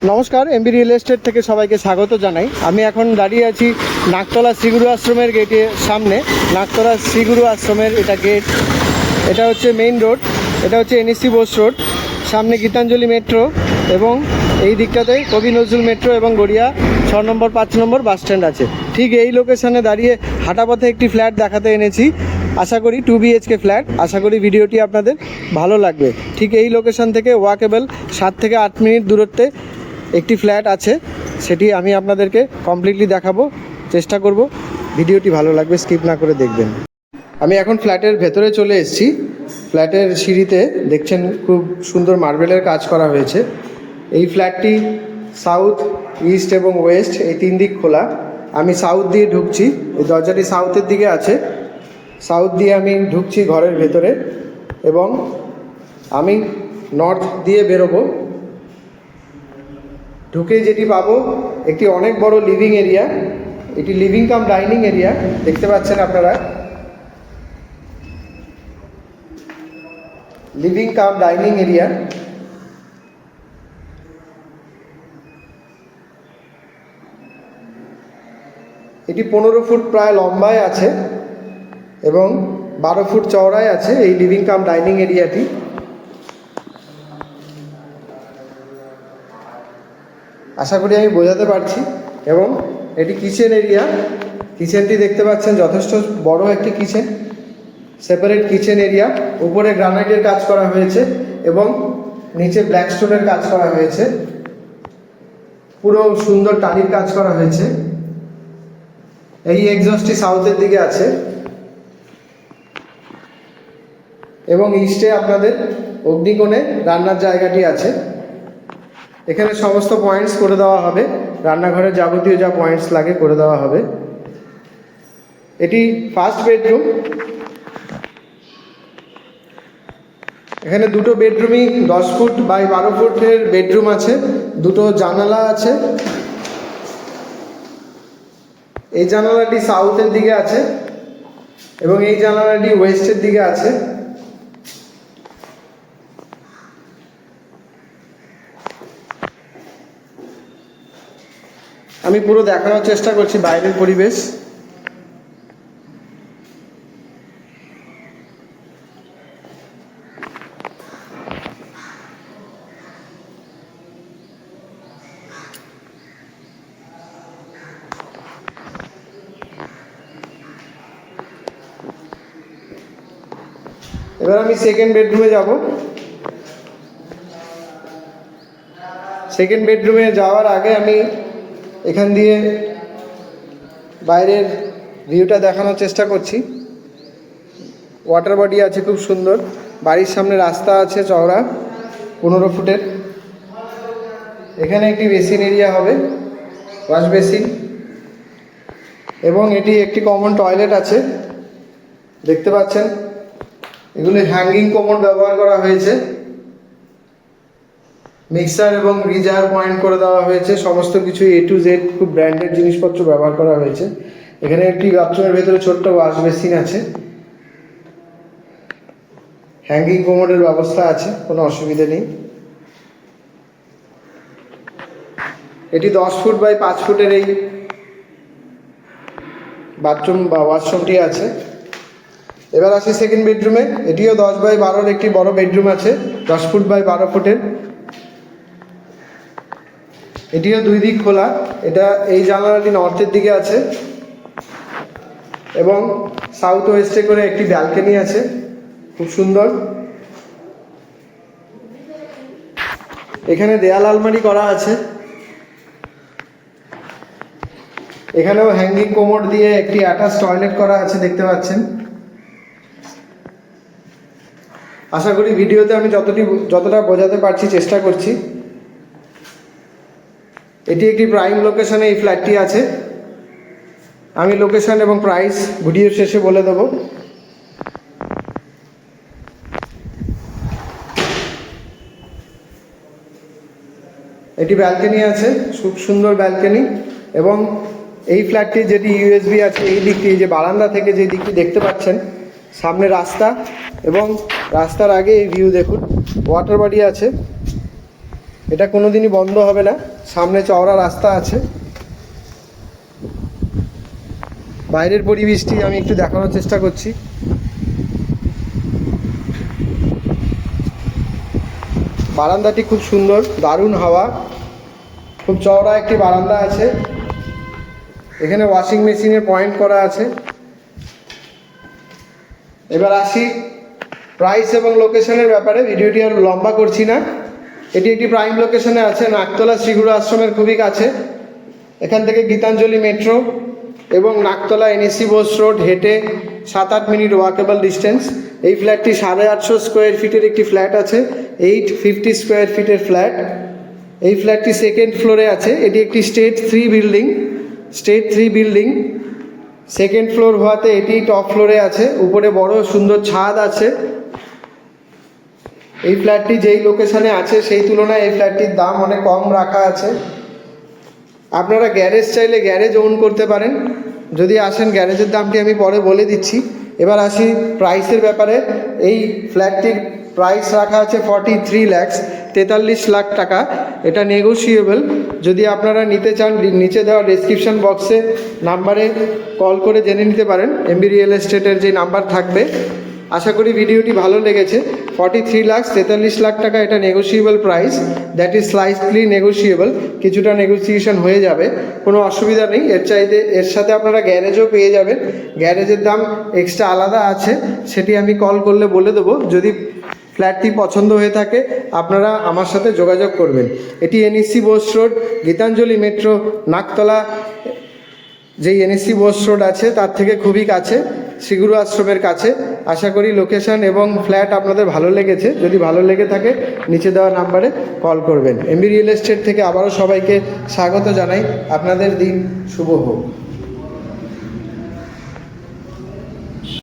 নমস্কার, MB real estate থেকে সবাইকে স্বাগত জানাই। আমি এখন দাঁড়িয়ে আছি নাকতলা শ্রীগুরু আশ্রমের গেটের সামনে। নাকতলা শ্রীগুরু আশ্রমের এটা গেট, এটা হচ্ছে মেইন রোড, এটা হচ্ছে এনএসসি বোস রোড, সামনে গীতাঞ্জলি মেট্রো এবং এই দিকটাতে কবি নজরুল মেট্রো এবং গড়িয়া 6 নম্বর 5 নম্বর বাস স্ট্যান্ড আছে। ঠিক এই লোকেশানে দাঁড়িয়ে হাঁটাপথে একটি ফ্ল্যাট দেখাতে এনেছি। আশা করি 2 BHK ফ্ল্যাট। আশা করি ভিডিওটি আপনাদের ভালো লাগবে। ঠিক এই লোকেশান থেকে ওয়াকেবল 7 থেকে 8 মিনিট দূরত্বে একটি ফ্ল্যাট আছে, সেটি আমি আপনাদেরকে কমপ্লিটলি দেখাবো, চেষ্টা করব। ভিডিওটি ভালো লাগবে, স্কিপ না করে দেখবেন। আমি এখন ফ্ল্যাটের ভেতরে চলে এসেছি। ফ্ল্যাটের সিঁড়িতে দেখছেন খুব সুন্দর মার্বেলের কাজ করা হয়েছে। এই ফ্ল্যাটটি সাউথ, ইস্ট এবং ওয়েস্ট এই 3 দিক খোলা। আমি সাউথ দিয়ে ঢুকছি, এই দরজাটি সাউথের দিকে আছে। সাউথ দিয়ে আমি ঢুকছি ঘরের ভেতরে এবং আমি নর্থ দিয়ে বেরোবো। ঢুকে যেটি পাবো একটি অনেক বড় লিভিং এরিয়া। এটি লিভিং কাম ডাইনিং এরিয়া, দেখতে পাচ্ছেন আপনারা। Living cum dining area. এটি 15 ফুট প্রায় লম্বায় আছে এবং 12 ফুট চওড়ায় আছে এই লিভিং কাম ডাইনিং এরিয়াটি। আশা করি আমি বোঝাতে পারছি। এবং এটি কিচেন এরিয়া। কিচেনটি দেখতে পাচ্ছেন যথেষ্ট বড় একটি কিচেন, সেপারেট কিচেন এরিয়া। উপরে গ্রানাইটের কাজ করা হয়েছে এবং নিচে ব্ল্যাক স্টোনের কাজ করা হয়েছে। পুরো সুন্দর টালির কাজ করা হয়েছে। এই এক্সস্টটি সাউথের দিকে আছে এবং ইস্টে আপনাদের অগ্নিকোণে রান্নার জায়গাটি আছে। এখানে সমস্ত পয়েন্টস করে দেওয়া হবে, রান্নাঘরের যাবতীয় যা পয়েন্টস লাগে করে দেওয়া হবে। এটি ফার্স্ট বেডরুম। এখানে দুটো বেডরুমই 10 ফুট বাই 12 ফুটের বেডরুম আছে। দুটো জানালা আছে। এই জানালাটি সাউথের দিকে আছে এবং এই জানালাটি ওয়েস্টের দিকে আছে। আমি পুরো দেখানোর চেষ্টা করছি বাইরের পরিবেশ। এবার আমি সেকেন্ড বেডরুমে যাব। সেকেন্ড বেডরুমে যাওয়ার আগে আমি এখান দিয়ে বাইরের ভিউটা দেখানোর চেষ্টা করছি। ওয়াটার বডি আছে খুব সুন্দর। বাড়ির সামনে রাস্তা আছে চওড়া 15 ফুটের। এখানে একটি বেসিন এরিয়া হবে, ওয়াশ বেসিন, এবং এটি একটি কমন টয়লেট আছে, দেখতে পাচ্ছেন। এগুলো হ্যাঙ্গিং কমোড ব্যবহার করা হয়েছে। মিক্সার এবং রিজার পয়েন্ট করে দেওয়া হয়েছে। সমস্ত কিছু A to Z খুব ব্র্যান্ডেড জিনিসপত্র ব্যবহার করা হয়েছে। এখানে একটি বাথরুমের ভেতরে ছোট্ট ওয়াশ বেসিন আছে। হ্যাঙ্গিং কমোডের ব্যবস্থা আছে, কোনো অসুবিধা নেই। এটি 10 ফুট বাই 5 ফুটের এই বাথরুম বা ওয়াশরুমটি আছে। এবার আসি সেকেন্ড বেডরুমে। এটিও 10 বাই 12 একটি বড় বেডরুম আছে, 10 ফুট বাই 12 ফুটের। এটিও 2 দিক খোলা। এটা এই জানালাটি নর্থের দিকে আছে এবং সাউথ ওয়েস্টে করে একটি ব্যালকনি আছে, খুব সুন্দর। এখানে দেয়াল আলমারি করা আছে। এখানেও হ্যাঙ্গিং কোমোড দিয়ে একটি অ্যাটাচ টয়লেট করা আছে, দেখতে পাচ্ছেন। আশা করি ভিডিওতে আমি যতটা বোঝাতে পারছি চেষ্টা করছি। এটি একটি প্রাইম লোকেশনে এই ফ্ল্যাটটি আছে। আমি লোকেশন এবং প্রাইস ভিডিও শেষে বলে দেব। এটি ব্যালকনি আছে, খুব সুন্দর ব্যালকনি। এবং এই ফ্ল্যাটটি যেটি USB আছে, এই দিকটি যে বারান্দা থেকে যে দিকটি দেখতে পাচ্ছেন, সামনে রাস্তা এবং রাস্তার আগে এই ভিউ দেখুন, ওয়াটার বডি আছে। এটা কোনোদিনই বন্ধ হবে না, সামনে চওড়া রাস্তা আছে। বাইরের পরিবেশটি আমি একটু দেখানোর চেষ্টা করছি। বারান্দাটি খুব সুন্দর, দারুণ হাওয়া, খুব চওড়া একটি বারান্দা আছে। এখানে ওয়াশিং মেশিনের পয়েন্ট করা আছে। এবার আসি প্রাইস এবং লোকেশনের ব্যাপারে, ভিডিওটি আর লম্বা করছি না। এটি একটি প্রাইম লোকেশনে আছে, নাকতলা শ্রীগুরু আশ্রমের খুবই কাছে। এখান থেকে গীতাঞ্জলি মেট্রো এবং নাকতলা এনএসি বোস রোড হেঁটে 7-8 মিনিট ওয়াকেবল ডিস্টেন্স। এই ফ্ল্যাটটি 850 স্কোয়ার ফিটের একটি ফ্ল্যাট আছে, 850 স্কোয়ার ফিটের ফ্ল্যাট। এই ফ্ল্যাটটি সেকেন্ড ফ্লোরে আছে। এটি একটি স্টেট 3 বিল্ডিং। সেকেন্ড ফ্লোর হওয়াতে এটি টপ ফ্লোরে আছে। উপরে বড় সুন্দর ছাদ আছে। এই ফ্ল্যাটটি যেই লোকেশনে আছে সেই তুলনায় এই ফ্ল্যাটটির দাম অনেক কম রাখা আছে। আপনারা গ্যারেজ চাইলে গ্যারেজ ওন করতে পারেন। যদি আসেন, গ্যারেজের দামটি আমি পরে বলে দিচ্ছি। এবার আসি প্রাইসের ব্যাপারে। এই ফ্ল্যাটটির প্রাইস রাখা আছে 43 লাখ, 43 লাখ টাকা। এটা নেগোশিয়েবল। যদি আপনারা নিতে চান, নিচে দেওয়া ডেসক্রিপশন বক্সে নাম্বারে কল করে জেনে নিতে পারেন। এমবি রিয়েল এস্টেটের যে নাম্বার থাকবে। আশা করি ভিডিওটি ভালো লেগেছে। 43 লাখ 43 লাখ টাকা, এটা negotiable price, that is slightly negotiable. কিছুটা নেগোসিয়েশন হয়ে যাবে, কোনো অসুবিধা নেই। এর সাথে আপনারা গ্যারেজও পেয়ে যাবেন। গ্যারেজের দাম এক্সট্রা আলাদা আছে, সেটি আমি কল করলে বলে দেবো। যদি ফ্ল্যাটটি পছন্দ হয়ে থাকে আপনারা আমার সাথে যোগাযোগ করবেন। এটি NAC Bose road, Gitanjali metro, Naktala যেই এনএসি বোস রোড আছে তার থেকে খুবই কাছে, শ্রীগুরু আশ্রমের কাছে। আশা করি লোকেশন এবং ফ্ল্যাট আপনাদের ভালো লেগেছে। যদি ভালো লেগে থাকে নিচে দেওয়া নাম্বারে কল করবেন। এমবি রিয়েল এস্টেট থেকে আবারও সবাইকে স্বাগত জানাই। আপনাদের দিন শুভ হোক।